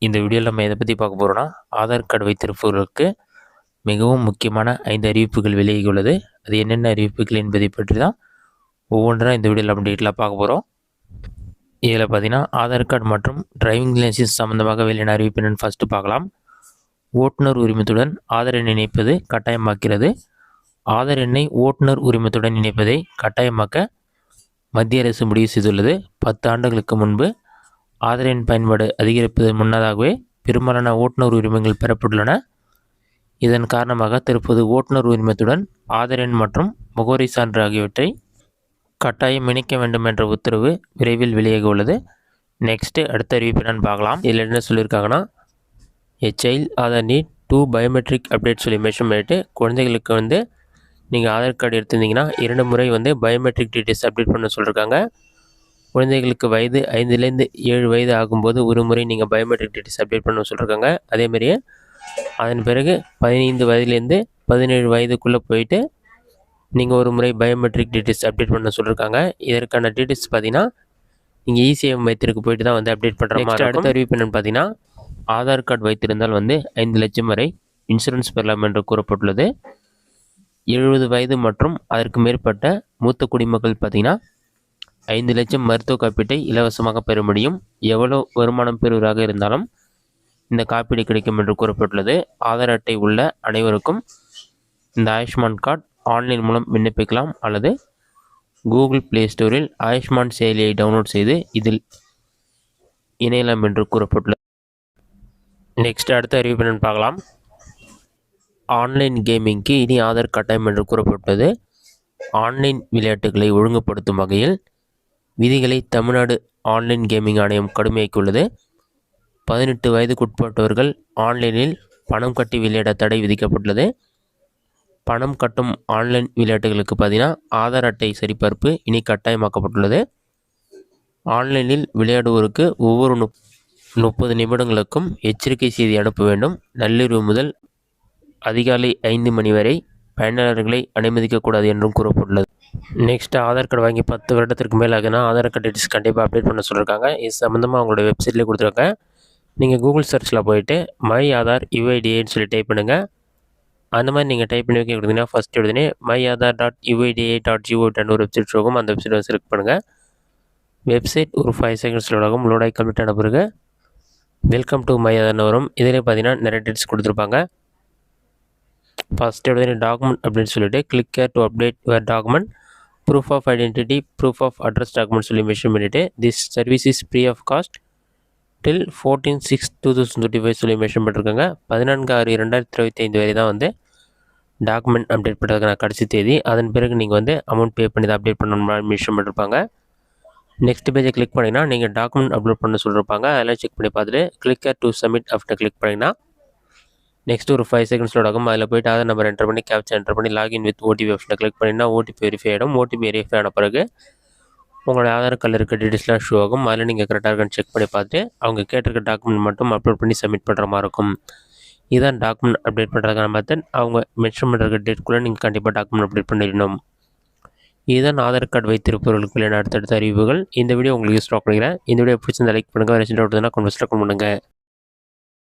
இந்த வீடியோவில் நம்ம எதை பற்றி பார்க்க போகிறோம்னா, ஆதார் கார்டு வைத்திருப்பவர்களுக்கு மிகவும் முக்கியமான 5 அறிவிப்புகள் வெளியாகியுள்ளது. அது என்னென்ன அறிவிப்புகள் என்பதை பற்றி தான் ஒவ்வொன்றா இந்த வீடியோவில் நம்ம டீட்டெயிலாக பார்க்க போகிறோம். இதில் பார்த்தீங்கன்னா, ஆதார் கார்டு மற்றும் டிரைவிங் லைசன்ஸ் சம்மந்தமாக வெளியான அறிவிப்பு என்னென்னு ஃபஸ்ட்டு பார்க்கலாம். ஓட்டுநர் உரிமத்துடன் ஆதார் எண் இணைப்பது கட்டாயமாக்கிறது. ஆதார் எண்ணை ஓட்டுநர் உரிமத்துடன் இணைப்பதை கட்டாயமாக்க மத்திய அரசு முடிவு செய்துள்ளது. 10 ஆண்டுகளுக்கு முன்பு ஆதார் எண் பயன்பாடு அதிகரிப்பதற்கு முன்னதாகவே பெரும்பாலான ஓட்டுநர் உரிமங்கள் பெறப்பட்டுள்ளன. இதன் காரணமாக தற்போது ஓட்டுநர் உரிமத்துடன் ஆதார் எண் மற்றும் முகவரி சான்று ஆகியவற்றை கட்டாயம் இணைக்க வேண்டும் என்ற உத்தரவு விரைவில் வெளியாக உள்ளது. நெக்ஸ்ட்டு அடுத்த அறிவிப்பு என்னன்னு பார்க்கலாம். இதில் என்ன சொல்லியிருக்காங்கன்னா, child Aadhaar need 2 biometric update சொல்லி மென்ஷன் பண்ணிவிட்டு, குழந்தைகளுக்கு நீங்கள் ஆதார் கார்டு எடுத்திருந்தீங்கன்னா 2 முறை பயோமெட்ரிக் டீட்டெயில்ஸ் அப்டேட் பண்ண சொல்லியிருக்காங்க. குழந்தைகளுக்கு வயது 5லேருந்து 7 வயது ஆகும்போது ஒரு முறை நீங்கள் பயோமெட்ரிக் டீட்டெயில்ஸ் அப்டேட் பண்ண சொல்லியிருக்காங்க. அதேமாதிரியே அதன் பிறகு 15 வயதுலேருந்து 17 வயதுக்குள்ளே போயிட்டு நீங்கள் ஒரு முறை பயோமெட்ரிக் டீட்டெயில்ஸ் அப்டேட் பண்ண சொல்லியிருக்காங்க. இதற்கான டீட்டெயில்ஸ் பார்த்தீங்கன்னா நீங்கள் இசிஎம் மையத்திற்கு போயிட்டு தான் அப்டேட் பண்ணுற மாதிரி. அடுத்த அறிவிப்பு என்னென்னு பார்த்தீங்கன்னா, ஆதார் கார்டு வைத்திருந்தால் 5 லட்சம் வரை இன்சூரன்ஸ் பெறலாம் என்று கூறப்பட்டுள்ளது. 70 வயது மற்றும் அதற்கு மேற்பட்ட மூத்த குடிமக்கள் பார்த்தீங்கன்னா 5 லட்சம் மருத்துவ காப்பீட்டை இலவசமாக பெற முடியும். எவ்வளோ வருமானம் பெறுவராக இருந்தாலும் இந்த காப்பீடு கிடைக்கும் என்று கூறப்பட்டுள்ளது. ஆதார் அட்டை உள்ள அனைவருக்கும் இந்த ஆயுஷ்மான் கார்டு ஆன்லைன் மூலம் விண்ணப்பிக்கலாம் அல்லது கூகுள் ப்ளே ஸ்டோரில் ஆயுஷ்மான் செயலியை டவுன்லோட் செய்து இதில் இணையலாம் என்று கூறப்பட்டுள்ளது. நெக்ஸ்ட் அடுத்த அறிவிப்பு என்னன்னு பார்க்கலாம். ஆன்லைன் கேமிங்க்கு இனி ஆதார் கட்டாயம் என்று கூறப்பட்டது. ஆன்லைன் விளையாட்டுகளை ஒழுங்குபடுத்தும் வகையில் விதிகளை தமிழ்நாடு ஆன்லைன் கேமிங் ஆணையம் கடுமையாக்கியுள்ளது. 18 வயதுக்குட்பட்டவர்கள் ஆன்லைனில் பணம் கட்டி விளையாட தடை விதிக்கப்பட்டுள்ளது. பணம் கட்டும் ஆன்லைன் விளையாட்டுகளுக்கு பார்த்தீங்கன்னா ஆதார் அட்டை சரிபார்ப்பு இனி கட்டாயமாக்கப்பட்டுள்ளது. ஆன்லைனில் விளையாடுவோருக்கு ஒவ்வொரு 30 நிமிடங்களுக்கும் எச்சரிக்கை செய்தி அனுப்ப வேண்டும். நள்ளிரவு முதல் அதிகாலை 5 மணி வரை பயனாளர்களை அனுமதிக்கக்கூடாது என்றும் கூறப்பட்டுள்ளது. நெக்ஸ்ட்டு ஆதார் கார்டு வாங்கி 10 வருடத்திற்கு மேலே ஆகுனா ஆதார் கார்டு டீட்டெயில்ஸ் கண்டிப்பாக அப்டேட் பண்ண சொல்லியிருக்காங்க. இது சம்மந்தமாக அவங்களோட வெப்சைட்லேயே கொடுத்துருக்காங்க. நீங்கள் கூகுள் சர்ச்சில் போயிட்டு மை ஆதார் யுஐடிஏன்னு சொல்லி டைப் பண்ணுங்கள். அந்த மாதிரி நீங்கள் டைப் பண்ணி வைக்க கொடுத்தீங்கன்னா ஃபஸ்ட் எடுத்துனே myAadhar.uida.gov.in ஒரு வெப்சைட் இருக்கும். அந்த வெப்சைட்டை செலக்ட் பண்ணுங்கள். வெப்சைட் ஒரு 5 செகண்ட்ஸில் ஆகும். லோடாகி கம்ப்ளீட் ஆன பிறகு வெல்கம் டு மை ஆதார்னு வரும். இதிலே பார்த்தீங்கன்னா நிறைய டீட்டெயில்ஸ் கொடுத்துருப்பாங்க. ஃபஸ்ட் எடுத்து டாக்குமெண்ட் அப்படின்னு சொல்லிட்டு click here to update your document, proof of identity, proof of address document சொல்லி மென்ஷன் பண்ணிவிட்டு this service is free of cost till 14/6/2025 சொல்லி மென்ஷன் பண்ணியிருக்காங்க. 14/6/2025 வரை தான் டாக்குமெண்ட் அப்டேட் பண்ணுறதுக்கான கடைசி தேதி. அதன் பிறகு நீங்கள் அமௌண்ட் பே பண்ணி தான் அப்டேட் பண்ணணும் மென்ஷன் பண்ணியிருப்பாங்க. நெக்ஸ்ட் பேஜை கிளிக் பண்ணிங்கன்னா நீங்கள் டாக்குமெண்ட் அப்லோட் பண்ண சொல்லியிருப்பாங்க. அதெல்லாம் செக் பண்ணி பார்த்துட்டு click here to submit after click பண்ணிங்கன்னா நெக்ஸ்ட் ஒரு 5 செகண்ட்ஸ் ஆகும். அதில் போய்ட்டு ஆதார் நம்பர் என்டர் பண்ணி கேப்சா என்டர் பண்ணி லாகின் வித் ஓடிபி ஆப்ஷனை கிளிக் பண்ணிங்கன்னா ஓடிபி வெரிஃபை ஆகிடும். ஓடிபி வெரிஃபை ஆன பிறகு உங்களோட ஆதார் கார்டில் இருக்க டீட்டெயில்ஸ்லாம் ஷோ ஆகும். அதில் நீங்கள் கரெக்டாக இருக்கான்னு செக் பண்ணி பார்த்துட்டு அவங்க கேட்டிருக்க டாக்குமெண்ட் மட்டும் அப்லோட் பண்ணி சப்மிட் பண்ணுற மாதிரி இருக்கும். இதுதான் டாக்குமெண்ட் அப்டேட் பண்ணுறதுக்கான மெத்தட். அவங்க மென்ஷன் பண்ணுற டேட்குள்ளே நீங்கள் கண்டிப்பாக டாக்குமெண்ட் அப்டேட் பண்ணிடணும். இதுதான் ஆதார் கார்டு வைத்திருப்பவர்களுக்கு அடுத்தடுத்த அறிவுகள். இந்த வீடியோ உங்களுக்கு யூஸ் பண்ணிக்கிறேன். இந்த வீடியோ பிடிச்சிருந்தா லைக் பண்ணுங்கள். ரெசிடென்ட் கமெண்ட்ஸில் கமெண்ட் பண்ணுங்கள்.